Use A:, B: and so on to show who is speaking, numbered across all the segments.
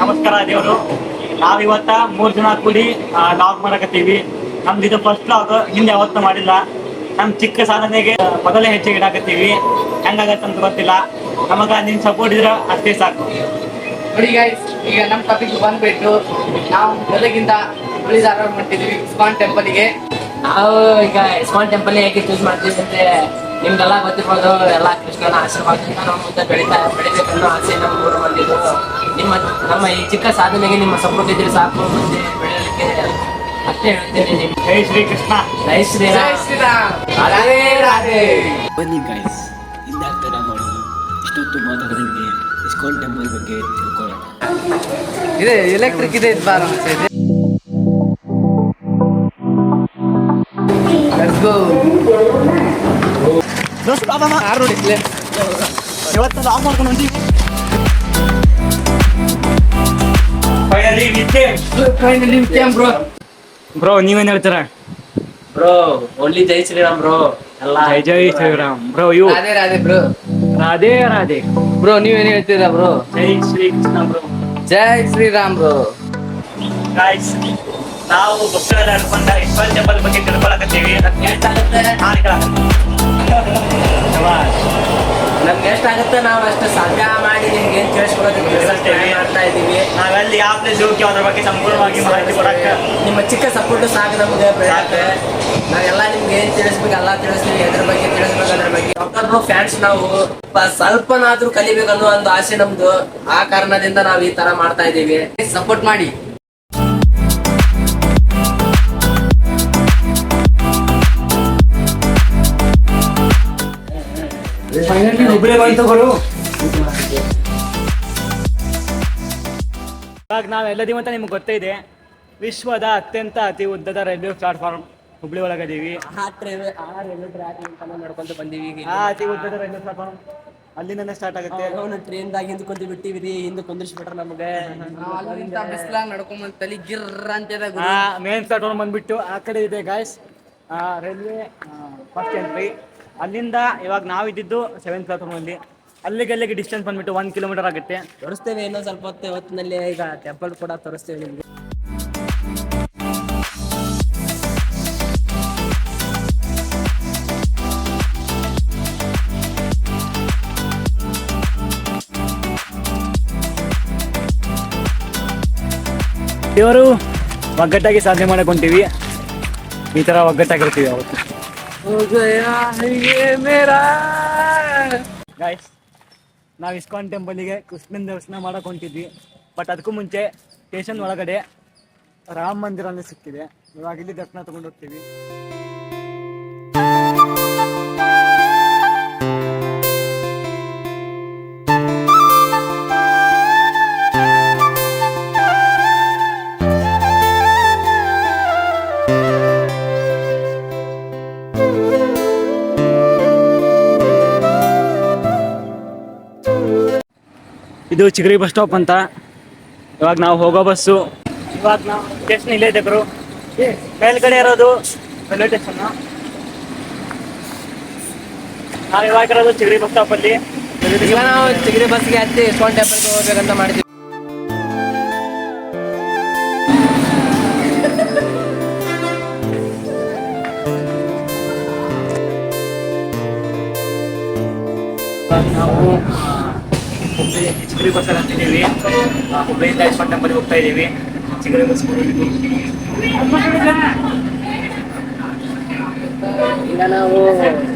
A: ನಮಸ್ಕಾರ ದೇವರು. ನಾವಿವತ್ತ 3 ಜನ ಕೂಡಿ ಲಾಗ್ ಮಾಡಕತ್ತೀವಿ. ನಮ್ದು ಇದು ಫಸ್ಟ್ ಲಾಗ್, ಹಿಂದೆ ಯಾವತ್ತೂ ಮಾಡಿಲ್ಲ. ನಮ್ಮ ಚಿಕ್ಕ ಸಾಧನೆಗೆ ಮೊದಲೇ ಹೆಜ್ಜೆ ಇಡಾಕತ್ತೀವಿ. ಹೆಂಗಾಗತ್ತಂತ ಗೊತ್ತಿಲ್ಲ. ನಮಗ ನಿನ್ ಸಪೋರ್ಟ್ ಇದ್ರೆ ಅಷ್ಟೇ ಸಾಕು.
B: ನೋಡಿ ಗೈಸ್, ಈಗ ನಮ್ಮ ಟಾಪಿಕ್ ಬಂದ್ಬಿಟ್ಟು ನಾವು ಬೆಳಗಿಂದ ಉಳಿದಾರ ಮಾಡ್ತಿದ್ವಿ ಇಸ್ಕಾನ್ ಟೆಂಪಲ್ಗೆ.
C: ನಾವು ಈಗ ಇಸ್ಕಾನ್ ಟೆಂಪಲ್ ಹೇಗೆ ಚೂಸ್ ಮಾಡ್ತೀವಿ ಅಂದ್ರೆ ನಿಮ್ಗೆಲ್ಲ ಗೊತ್ತಿರ್ಬೋದು. ಎಲ್ಲ ಕೃಷ್ಣನ ಆಶೀರ್ವಾದದಿಂದ ನಾವು ಮುಂದೆ ಬೆಳಿಬೇಕನ್ನೋ ಆಸೆ ನಮ್ಮ ಊರು ಬಂದಿದ್ದು. ನಮ್ಮ ಈ ಚಿಕ್ಕ ಸಾಧನೆಗೆ ನಿಮ್ಮ ಸಪೋರ್ಟ್ ಇದ್ರೆ ಸಾಕು, ಮುಂದೆ ಬೆಳೆಯಲಿಕ್ಕೆ ಅಷ್ಟೇ ಹೇಳ್ತೇನೆ.
A: ಜೈ ಶ್ರೀ ಕೃಷ್ಣ.
C: ಜೈ ಶ್ರೀರಾಮ್.
B: ರಾಧೆ ರಾಧೆ.
D: ಬನ್ನಿ ಗಾಯ್ಸ್, ಹಿಂದಾಗ್ತಾರ ಮಾಡಿ ಇಷ್ಟೊತ್ತು ಮಾತಾಡೋದಂಗೆ ಇಸ್ಕಾನ್ ಟೆಂಪಲ್ ಬಗ್ಗೆ ತಿಳ್ಕೊಳ್ಳೋಣ.
B: ಇದೆ ಎಲೆಕ್ಟ್ರಿಕ್ ಇದೆ ಬಾರ ನೋಡಿ
A: ಇವತ್ತು ಲಾಗ್ ಮಾಡ್ಕೊಂಡು ಬಂದೀವಿ. ಬ್ರೋ ನೀವೇನ್ ಹೇಳ್ತೀರ?
C: ಬ್ರೋ ಓನ್ಲಿ ಜೈ ಶ್ರೀರಾಮ್ ಬ್ರೋ. ಎಲ್ಲ
A: ಜೈ Shri Ram bro.
B: Radhe Radhe bro.
A: Radhe Radhe
B: bro ನೀವೇನ್ ಹೇಳ್ತೀರಾ ಬ್ರೋ?
A: ಜೈ ಶ್ರೀ ಕೃಷ್ಣ ಬ್ರೋ.
B: ಜೈ ಶ್ರೀರಾಮ್ ಬ್ರೋ.
A: ಗಾಯ್ಸ್, ನಾವು ಭಕ್ತರೆಲ್ಲ ಅನ್ಕೊಂಡ ಇಸ್ಕಾನ್ ಟೆಂಪಲ್ ಬಗ್ಗೆ ತಿಳ್ಕೊಳಕತ್ತೀವಿ.
C: ನಮ್ಗೆ ಎಷ್ಟಾಗುತ್ತೆ ನಾವು ಅಷ್ಟು ಸಾಧ್ಯ ಮಾಡಿ ನಿಮ್ಗೆ ಏನ್ ಕೇಳಿಸ್ಕೊಡೋದಕ್ಕೆ ಮಾಡ್ತಾ ಇದೀವಿ.
A: ನಾವೆಲ್ಲಿ ಯಾವ ಪ್ಲೇಸ್ ಹೋಗ್ತೀವಿ ಅದ್ರ ಬಗ್ಗೆ ಸಂಪೂರ್ಣವಾಗಿ ಮಾಹಿತಿ ಕೊಡಕ್ಕೆ
C: ನಿಮ್ಮ ಚಿಕ್ಕ ಸಪೋರ್ಟ್ ಸಾಕು ನಮ್ಗೆ ಬೆಳಕ್ಕೆ. ನಾವೆಲ್ಲ ನಿಮ್ಗೆ ಏನ್ ತಿಳಿಸ್ಬೇಕು ಎಲ್ಲ ತಿಳಿಸ್ತೀವಿ. ಎದ್ರ ಬಗ್ಗೆ ತಿಳಿಸ್ಬೇಕು ಅದ್ರ ಬಗ್ಗೆ. ಒಬ್ಬೊಬ್ರು ಫ್ಯಾನ್ಸ್ ನಾವು ಸ್ವಲ್ಪನಾದ್ರೂ ಕಲಿಬೇಕನ್ನೋ ಒಂದು ಆಸೆ ನಮ್ದು. ಆ ಕಾರಣದಿಂದ ನಾವು ಈ ತರ ಮಾಡ್ತಾ ಇದೀವಿ.
B: ಸಪೋರ್ಟ್ ಮಾಡಿ.
A: ಇವಾಗ ನಾವು ಎಲ್ಲದೀವಿ ಅಂತ ನಿಮ್ಗೆ ಗೊತ್ತೇ ಇದೆ. ವಿಶ್ವದ ಅತ್ಯಂತ ಅತಿ ಉದ್ದದ ರೈಲ್ವೆ ಪ್ಲಾಟ್ಫಾರ್ಮ್ ಹುಬ್ಳಿ ಒಳಗದೀವಿ.
C: ಆ ರೈಲ್ವೆ ಟ್ರ್ಯಾಕ್ ನಡ್ಕೊಂತ ಬಂದೀವಿ.
A: ಅತಿ ಉದ್ದದ ರೈಲ್ವೆ ಪ್ಲಾಟ್ಫಾರ್ಮ್ ಅಲ್ಲಿಂದನೇ ಸ್ಟಾರ್ಟ್ ಆಗುತ್ತೆ.
C: ಟ್ರೈನ್ದಾಗ ಹಿಂದೆ ಕುಂತು ಬಿಟ್ಟಿವಿ. ಹಿಂದೆ ಕುಂದಿರ್ಸ್ಬಿಟ್ರ ನಮಗೆ.
B: ಅಲ್ಲಿಂದ ಬಿಸ್ಲಾಗ ನಡ್ಕೊಂಡ್ ತಲೆ ಗಿರ್ರ ಅಂತಿದೆ.
A: ಮೇನ್ ಪ್ಲಾಟ್ಫಾರ್ಮ್ ಬಂದ್ಬಿಟ್ಟು ಆ ಕಡೆ ಇದೆ ಗಾಯ್ಸ್. ರೈಲ್ವೆ ಫಸ್ಟ್ ಎಂಟ್ರಿ ಅಲ್ಲಿಂದ. ಇವಾಗ ನಾವು ಇದ್ದಿದ್ದು 7th ಪ್ಲಾಟ್ಫಾರ್ಮ್ ಅಲ್ಲಿ. ಅಲ್ಲಿಗೆ ಡಿಸ್ಟೆನ್ಸ್ ಬಂದ್ಬಿಟ್ಟು 1 ಕಿಲೋಮೀಟರ್ ಆಗುತ್ತೆ.
C: ತೋರಿಸ್ತೇವೆ ಇನ್ನೊಂದು ಸ್ವಲ್ಪ ಹೊತ್ತಿನಲ್ಲಿ. ಈಗ ಟೆಂಪಲ್ ಕೂಡ ತೋರಿಸ್ತೇವೆ ನಿಮ್ಗೆ.
A: ದೇವರು ಒಗ್ಗಟ್ಟಾಗಿ ಸಾಧನೆ ಮಾಡಕ್ ಹೊಂಟೀವಿ. ಈ ತರ ಒಗ್ಗಟ್ಟಾಗಿರ್ತೀವಿ ಅವತ್ತು. ಗಾಯ್ಸ್, ನಾವು ಇಸ್ಕಾನ್ ಟೆಂಪಲಿಗೆ ಕೃಷ್ಣನ ದರ್ಶನ ಮಾಡಕ್ ಹೊಂಟಿದ್ವಿ. ಬಟ್ ಅದಕ್ಕೂ ಮುಂಚೆ ಸ್ಟೇಷನ್ ಒಳಗಡೆ ರಾಮ ಮಂದಿರ ಅನ್ನೋ ಸಿಕ್ಕಿದೆ. ಇವಾಗ ಇಲ್ಲಿ ದರ್ಶನ ತಗೊಂಡು ಹೋಗ್ತೀವಿ. ಇದು ಚಿಗರಿ ಬಸ್ ಸ್ಟಾಪ್ ಅಂತ. ಇವಾಗ ನಾವು ಹೋಗೋ ಬಸ್ಸು. ಇವಾಗ ನಾವು ಸ್ಟೇಷನ್ ಇಲ್ಲೇ ಇದೆ ಗುರು. ಮೇಲ್ಗಡೆ ಇರೋದು ರೈಲ್ವೆ ಸ್ಟೇಷನ್. ನಾವು ಇವಾಗ ಇರೋದು ಚಿಗರಿ ಬಸ್ ಸ್ಟಾಪ್ ಅಲ್ಲಿ.
C: ಈಗ ನಾವು ಚಿಗರಿ ಬಸ್ಗೆ ಹತ್ತಿ ಇಸ್ಕಾನ್ ಟೆಂಪಲ್ಗೆ ಹೋಗ್ಬೇಕಂತ ಮಾಡಿದ್ವಿ.
A: ನಾವು ಚಿಗರಿ ಬಸ್ಸಲ್ಲಿ ಹತ್ತಿದ್ದೀವಿ. ಹುಬ್ಳಿಯಿಂದ ಇಸ್ಕಾನ್ ಟೆಂಪಲ್ಗೆ ಹೋಗ್ತಾ ಇದ್ದೀವಿ. ಚಿಗರಿ ಬಸ್.
C: ಈಗ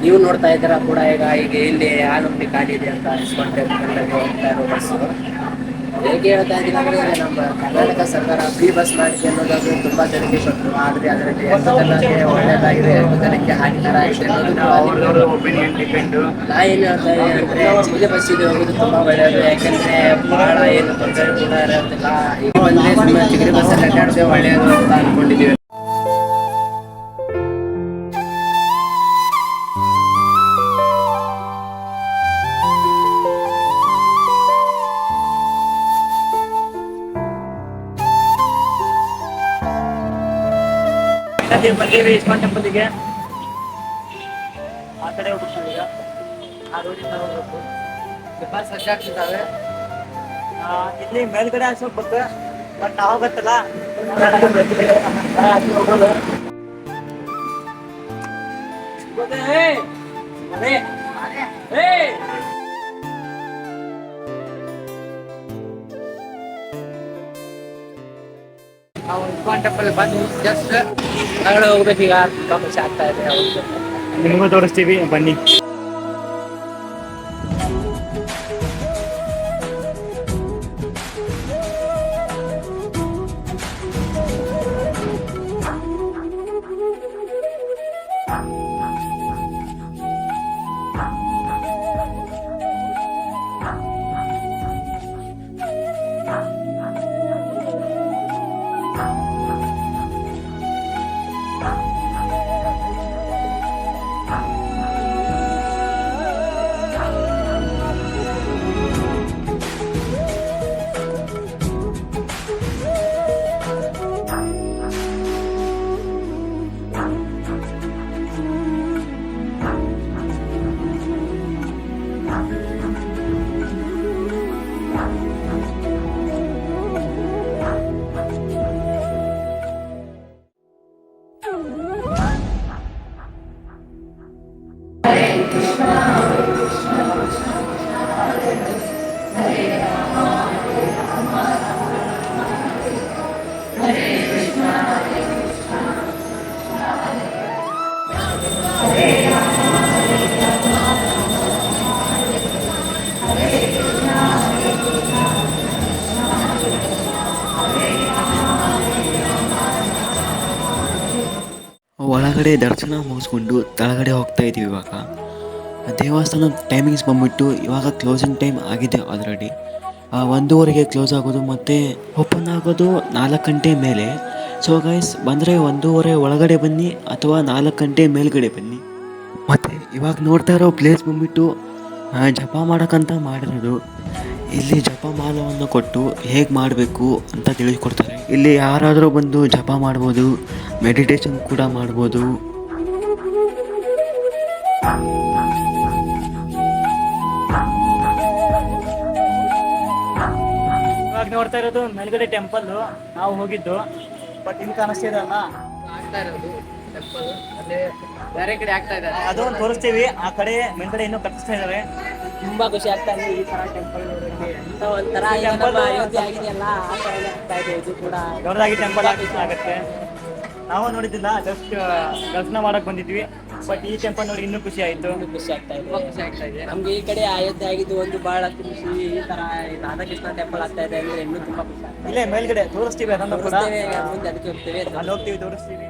C: ನೀವು ನೋಡ್ತಾ ಇದ್ದೀರಾ ಕೂಡ. ಈಗ ಇಲ್ಲಿ ಆಲೂಪಿ ಖಾಲಿ ಇದೆ ಅಂತ ಇಸ್ಕಾನ್ ಟೆಂಪಲ್ಗೆ ಹೋಗ್ತಾ ಇರೋ ಬಸ್ಸು. ಹೇಗೆ ಹೇಳ್ತಾ ಇದ್ದೀನಿ ಅಂದ್ರೆ, ನಮ್ಮ ಕರ್ನಾಟಕ ಸರ್ಕಾರ ಫ್ರೀ ಬಸ್ ಮಾಡಿದೆ ಅನ್ನೋದಾದ್ರು ತುಂಬಾ ಜನಕ್ಕೆ ಕೊಟ್ಟರು. ಆದ್ರೆ ಅದರಲ್ಲಿ ಎಷ್ಟು ಜನಕ್ಕೆ ಒಳ್ಳೇದಾಗಿದೆ, ಎಷ್ಟು ಜನಕ್ಕೆ ಹಾನಿಕರ ಆಗಿದೆ ಅನ್ನೋದು
A: ಒಪಿನಿಯನ್ ಡಿಪೆಂಡ್.
C: ನಾ ಏನು ಹೇಳ್ತಾ ಇದ್ದೀನಿ ಅಂದ್ರೆ, ಚಿಗರಿ ಬಸ್ ಇದೆ ಹೋಗೋದು ತುಂಬಾ ಒಳ್ಳೆಯದು. ಯಾಕೆಂದ್ರೆ ಬಹಳ ಏನು ತೊಂದರೆ ಕೂಡ ಇರೋದಿಲ್ಲ. ಈಗ ಒಂದೇ ಸುಮ್ಮನೆ ಚಿಗರಿ ಬಸ್ಸಲ್ಲಿ ಅಡ್ಡಾಡದೆ ಒಳ್ಳೆಯದು ಅಂತ ಅನ್ಕೊಂಡಿದ್ದೀವಿ.
A: ಬಂದೀವಿ ಇಸ್ಕಾನ್ ಟೆಂಪಲ್ಗೆ. ಆ ಕಡೆ ಹೋಗ್ತೀವಿ ಈಗ. ಆ ರೋಡಿಂದ ಹೋಗ್ಬೇಕು.
B: ಬಸ್ ಅಡ್ಡಾಡ್ತಿದ್ದಾವೆ.
A: ಇಲ್ಲಿ ಮೇಲ್ಗಡೆ ಹಾಕ್ಸೋಕ್ ಬರ್ತದೆ ಬಟ್ ನಾವು ಗೊತ್ತಲ್ಲ
C: ನಾವು ಇಸ್ಕಾನ್ ಟೆಂಪಲ್ ಬಂದು ಜಸ್ಟ್ ಹೊರಗಡೆ ಹೋಗ್ಬೇಕೀಗ. ತುಂಬಾ ಖುಷಿ ಆಗ್ತಾ ಇದೆ.
A: ನಿಮಗೂ ತೋರಿಸ್ತೀವಿ ಬನ್ನಿ.
D: ಒಳಗಡೆ ದರ್ಶನ ಮುಗಿಸ್ಕೊಂಡು ಕೆಳಗಡೆ ಹೋಗ್ತಾ ಇದ್ದೀವಿ. ಇವಾಗ ದೇವಸ್ಥಾನ ಟೈಮಿಂಗ್ಸ್ ಬಂದ್ಬಿಟ್ಟು ಇವಾಗ ಕ್ಲೋಸಿಂಗ್ ಟೈಮ್ ಆಗಿದೆ ಆಲ್ರೆಡಿ. 1:30ಗೆ ಕ್ಲೋಸ್ ಆಗೋದು ಮತ್ತು ಓಪನ್ ಆಗೋದು 4 ಗಂಟೆ ಮೇಲೆ. ಸೊ ಗೈಸ್ ಬಂದರೆ 1:30 ಒಳಗಡೆ ಬನ್ನಿ ಅಥವಾ 4 ಗಂಟೆ ಮೇಲ್ಗಡೆ ಬನ್ನಿ. ಮತ್ತು ಇವಾಗ ನೋಡ್ತಾ ಇರೋ ಪ್ಲೇಸ್ ಬಂದ್ಬಿಟ್ಟು ಜಪ ಮಾಡೋಕ್ಕಂತ ಮಾಡಿರೋದು. ಇಲ್ಲಿ ಜಪಮಾಲವನ್ನು ಕೊಟ್ಟು ಹೇಗೆ ಮಾಡಬೇಕು ಅಂತ ತಿಳಿಸ್ಕೊಡ್ತಾರೆ. ಇಲ್ಲಿ ಯಾರಾದರೂ ಬಂದು ಜಪ ಮಾಡ್ಬೋದು, ಮೆಡಿಟೇಷನ್ ಕೂಡ ಮಾಡ್ಬೋದು.
A: ಇವಾಗ ನೋಡ್ತಾ ಇರೋದು ಮೇಲ್ಗಡೆ ಟೆಂಪಲ್ ನಾವು ಹೋಗಿದ್ದು. ಬಟ್ ಇಲ್ಲಿ ಕಾಣಿಸ್ತಿದೆ ಅಲ್ಲ,
C: ಆಗ್ತಾ ಇರೋದು ಟೆಂಪಲ್ ಅಲ್ಲೇ ಬೇರೆ ಕಡೆ ಆಗ್ತಾ ಇದ್ದಾರೆ.
A: ಅದೊಂದು ತೋರಿಸ್ತೀವಿ. ಆ ಕಡೆ ಮೇಲ್ಗಡೆ ಇನ್ನೂ ಕಟ್ಟಿಸ್ತಾ ಇದ್ದಾರೆ.
C: ತುಂಬಾ ಖುಷಿ ಆಗ್ತಾ ಇದೆ ಈ ತರ ಟೆಂಪಲ್ ನೋಡೋಕೆ. ಅಂತ ಒಂಥರ ಈಗ ನಮ್ಮ ಅಯೋಧ್ಯೆ ಆಗಿದೆಯಲ್ಲ ಆ ಥರನೇ ಆಗ್ತಾ ಇದೆ ಇದು ಕೂಡ.
A: ದೊಡ್ಡದಾಗಿ ಟೆಂಪಲ್ ಆಗುತ್ತೆ. ನಾವು ನೋಡಿದ್ದಿಲ್ಲ, ಜಸ್ಟ್ ದರ್ಶನ ಮಾಡಕ್ ಬಂದಿದ್ವಿ. ಬಟ್ ಈ ಟೆಂಪಲ್ ನೋಡಿ ಇನ್ನೂ ಖುಷಿ ಆಯ್ತು.
C: ಖುಷಿ ಆಗ್ತಾ ಇದೆ.
B: ತುಂಬಾ ಖುಷಿ ಆಗ್ತಾ ಇದೆ.
C: ನಮ್ಗೆ ಈ ಕಡೆ ಅಯೋಧ್ಯೆ ಆಗಿದ್ದು ಒಂದು ಬಹಳ ಖುಷಿ. ಈ ತರ ರಾಧಾಕೃಷ್ಣ ಟೆಂಪಲ್ ಆಗ್ತಾ ಇದೆ ಅಂದ್ರೆ ಇನ್ನೂ ತುಂಬಾ ಖುಷಿ ಆಗ್ತಾ ಇದೆ.
A: ಇಲ್ಲೇ ಮೇಲ್ಗಡೆ ತೋರಿಸ್ತೀವಿ, ಅದನ್ನು ಕೂಡ
C: ತೋರಿಸ್ತೇವೆ, ಮುಂದೆ ಅದಕ್ಕೆ ಹೋಗ್ತೇವೆ.
A: ಅಲ್ಲಿ ಹೋಗ್ತೀವಿ, ತೋರಿಸ್ತೀವಿ.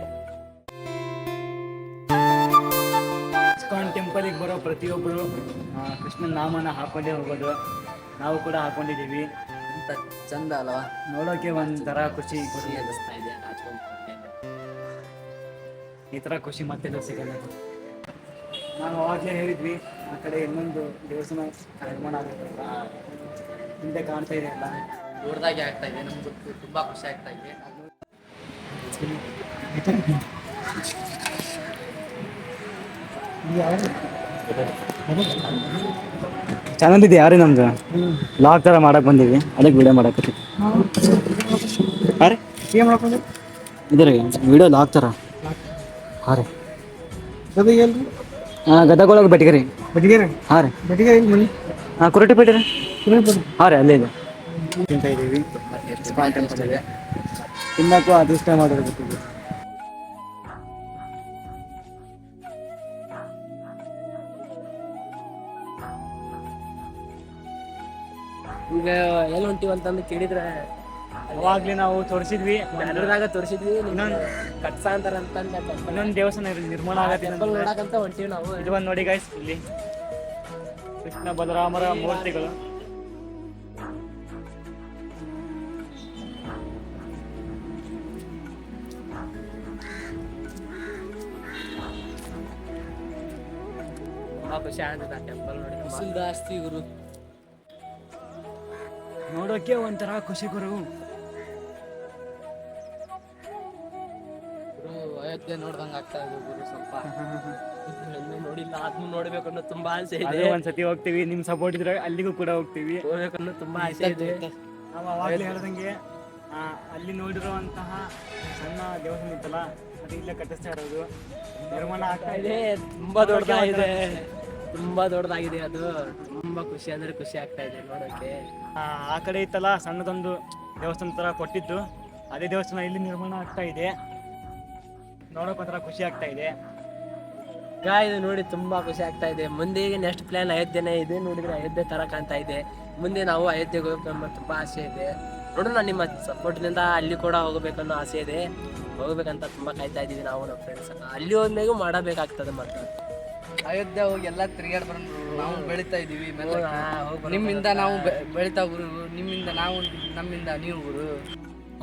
A: ಇಸ್ಕಾನ್ ಟೆಂಪಲಿಗೆ ಬರೋ ಪ್ರತಿಯೊಬ್ಬರು ಕೃಷ್ಣನ ನಾಮನ ಹಾಕೊಂಡೇ ಹೋಗೋದು. ನಾವು ಕೂಡ ಹಾಕೊಂಡಿದ್ದೀವಿ.
C: ಅಂತ ಚಂದ ಅಲ್ವಾ,
A: ನೋಡೋಕೆ ಒಂಥರ ಖುಷಿ
C: ಖುಷಿ ಅನ್ನಿಸ್ತಾ ಇದೆ. ನಾಚ್ಕೊಂಡು ಹೋಗ್ತಾ ಇದೆ.
A: ಈ ಥರ ಖುಷಿ ಮತ್ತೆ ಸಿಗಲ್ಲ. ನಾವು ಅವಾಗಲೇ ಹೇಳಿದ್ವಿ, ಆ ಕಡೆ ಇನ್ನೊಂದು ದೇವಸ್ಥಾನ ನಿರ್ಮಾಣ ಆಗುತ್ತಲ್ಲ, ಹಿಂದೆ ಕಾಣ್ತಾ ಇದೆ ಅಲ್ಲ,
B: ದೊಡ್ಡದಾಗಿ ಆಗ್ತಾ ಇದೆ. ನಮ್ಗೆ ತುಂಬಾ ಖುಷಿ ಆಗ್ತಾ ಇದೆ.
A: ಚಾನಲ್ ಇದೆ ಯಾರೇ ನಮ್ದು ಲಾಗ್ ಥರ ಮಾಡಕ್ ಬಂದೀವಿ, ಅದಕ್ಕೆ ವಿಡಿಯೋ ಮಾಡಕ್ಕೆ. ಹಾಂ ರೀ ಇದ್ರಿ ವಿಡಿಯೋ ಲಾಗ್ ಥರ. ಹಾಂ ರೀ ಗದಗೊಳಗೆ ಬೆಟ್ಗೇರಿ. ಹಾಂ ರೀ ಹಾಂ ಕುರಟಿಪೇಟೆ ರೀ. ಹಾಂ ರೀ ಅಲ್ಲೇ ಇದೆ. ತಿಂತ ಇದ್ದೀವಿ. ಇಸ್ಕಾನ್ ಟೆಂಪಲ್ ಇದೆ, ತಿನ್ನಕ್ಕೂ ಅದೃಷ್ಟ ಮಾಡಿರ್ಬೇಕು.
C: ಈಗ ಎಲ್ಲಿ ಹೊಂಟಿವಿ ಅಂತಂದು ಕೇಳಿದ್ರೆ
A: ಅವಾಗ್ಲೇ ನಾವು ತೋರಿಸಿದ್ವಿ,
C: ಬ್ಯಾನರ್ದಾಗ ತೋರಿಸಿದ್ವಿ.
A: ಇನ್ನೊಂದು
C: ಕಟ್ಸ ಅಂತಾರ ಅಂತಂದ
A: ಇನ್ನೊಂದು ದೇವಸ್ಥಾನ ನಿರ್ಮಾಣ ಆಗತ್ತೆ.
C: ಟೆಂಪಲ್ ನೋಡಕಂತ ಹೊಂಟಿವಿ ನಾವು.
A: ಇದು ಒಂದು ನೋಡಿ ಗೈಸ್, ಇಲ್ಲಿ ಕೃಷ್ಣ ಬಲರಾಮರ ಮೂರ್ತಿಗಳು.
C: ತುಂಬಾ ಖುಷಿ ಆಗ್ತದೆ ಟೆಂಪಲ್ ನೋಡಿ. ಖುಷಿ ಜಾಸ್ತಿ ಗುರು,
A: ನೋಡೋಕೆ ಒಂಥರ ಖುಷಿ ಗುರು.
B: ಅಯೋಧ್ಯೆ ನೋಡ್ದಂಗೆ ಆಗ್ತಾ ಇದೆ ಗುರು ಸ್ವಲ್ಪ.
C: ಇನ್ನೂ ನೋಡಿಲ್ಲ, ಅದನ್ನು ನೋಡ್ಬೇಕು ಅನ್ನೋ ತುಂಬಾ ಆಸೆ
A: ಅದೇ
C: ಇದೆ.
A: ಒಂದ್ಸತಿ ಹೋಗ್ತೀವಿ, ನಿಮ್ ಸಪೋರ್ಟ್ ಇದ್ರೆ ಅಲ್ಲಿಗೂ ಕೂಡ ಹೋಗ್ತೀವಿ.
C: ಹೋಗ್ಬೇಕು ಅನ್ನೋ ತುಂಬಾ ಆಸೆ ಇದೆ.
A: ನಾವು ಅವಾಗಲೇ ಹೇಳ್ದಂಗೆ ಅಲ್ಲಿ ನೋಡಿರುವಂತಹ ಸಣ್ಣ ದೇವಸ್ಥಾನ ಇತ್ತಲ್ಲ, ಅದು ಇಲ್ಲೇ ಕಟ್ಟಿಸ್ತಾ ಇರೋದು, ನಿರ್ಮಾಣ ಆಗ್ತಾ ಇದೆ.
C: ತುಂಬಾ ದೊಡ್ಡದಾಗಿದೆ, ತುಂಬಾ ದೊಡ್ಡದಾಗಿದೆ. ಅದು ತುಂಬಾ ಖುಷಿ ಅಂದ್ರೆ ಖುಷಿ ಆಗ್ತಾ ಇದೆ ನೋಡೋಕೆ.
A: ಆ ಕಡೆ ಇತ್ತಲ್ಲ ಸಣ್ಣದೊಂದು ದೇವಸ್ಥಾನ ತರ ಕೊಟ್ಟಿದ್ದು, ಅದೇ ದೇವಸ್ಥಾನ ಇಲ್ಲಿ ನಿರ್ಮಾಣ ಆಗ್ತಾ ಇದೆ. ನೋಡೋಕೆ ಒಂಥರ ಖುಷಿ ಆಗ್ತಾ ಇದೆ.
C: ಇದು ನೋಡಿ ತುಂಬಾ ಖುಷಿ ಆಗ್ತಾ ಇದೆ. ಮುಂದೆ ಈಗ ನೆಕ್ಸ್ಟ್ ಪ್ಲಾನ್ ಅಯೋಧ್ಯೆನೇ ಇದೆ. ನೋಡಿದ್ರೆ ಅಯೋಧ್ಯೆ ತರ ಕಾಣ್ತಾ ಇದೆ. ಮುಂದೆ ನಾವು ಅಯೋಧ್ಯೆಗೆ ಹೋಗ್ಬೇಕನ್ನೋ ತುಂಬಾ ಆಸೆ ಇದೆ. ನೋಡೋಣ, ನಿಮ್ಮ ಸಪೋರ್ಟ್ನಿಂದ ಅಲ್ಲಿ ಕೂಡ ಹೋಗ್ಬೇಕನ್ನೋ ಆಸೆ ಇದೆ. ಹೋಗ್ಬೇಕಂತ ತುಂಬಾ ಕಾಯ್ತಾ ಇದೀವಿ ನಾವು ನಮ್ಮ ಫ್ರೆಂಡ್ಸ್. ಅಲ್ಲಿ ಹೋದ್ಮೇಗೂ ಮಾಡಬೇಕಾಗ್ತದೆ ಮತ್ತೆ.
B: ಅಯೋಧ್ಯೆ ಹೋಗಿ ಎಲ್ಲ ತಿರುಗಾಡ್ ಬಂದು ನಾವು ಬೆಳಿತಾ ಇದೀವಿ. ನಿಮ್ಮಿಂದ ನಾವು ಬೆಳಿತಾ ಗುರು, ನಿಮ್ಮಿಂದ ನಾವು, ನಮ್ಮಿಂದ ನೀವು ಗುರು.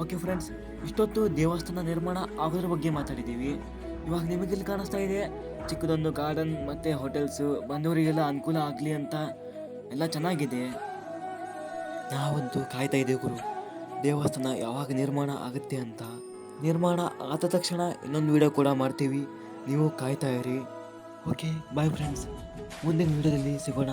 D: ಓಕೆ ಫ್ರೆಂಡ್ಸ್, ಇಷ್ಟೊತ್ತು ದೇವಸ್ಥಾನ ನಿರ್ಮಾಣ ಆಗೋದ್ರ ಬಗ್ಗೆ ಮಾತಾಡಿದ್ದೀವಿ. ಇವಾಗ ನಿಮಗಿಲ್ಲಿ ಕಾಣಿಸ್ತಾ ಇದೆ ಚಿಕ್ಕದೊಂದು ಗಾರ್ಡನ್ ಮತ್ತು ಹೋಟೆಲ್ಸು, ಬಂದವರಿಗೆಲ್ಲ ಅನುಕೂಲ ಆಗಲಿ ಅಂತ ಎಲ್ಲ ಚೆನ್ನಾಗಿದೆ. ನಾವಂತೂ ಕಾಯ್ತಾ ಇದ್ದೀವಿ ಗುರು, ದೇವಸ್ಥಾನ ಯಾವಾಗ ನಿರ್ಮಾಣ ಆಗುತ್ತೆ ಅಂತ. ನಿರ್ಮಾಣ ಆದ ತಕ್ಷಣ ಇನ್ನೊಂದು ವಿಡಿಯೋ ಕೂಡ ಮಾಡ್ತೀವಿ, ನೀವು ಕಾಯ್ತಾ ಇರಿ. ಓಕೆ ಬಾಯ್ ಫ್ರೆಂಡ್ಸ್, ಮುಂದಿನ ವಿಡಿಯೋದಲ್ಲಿ ಸಿಗೋಣ.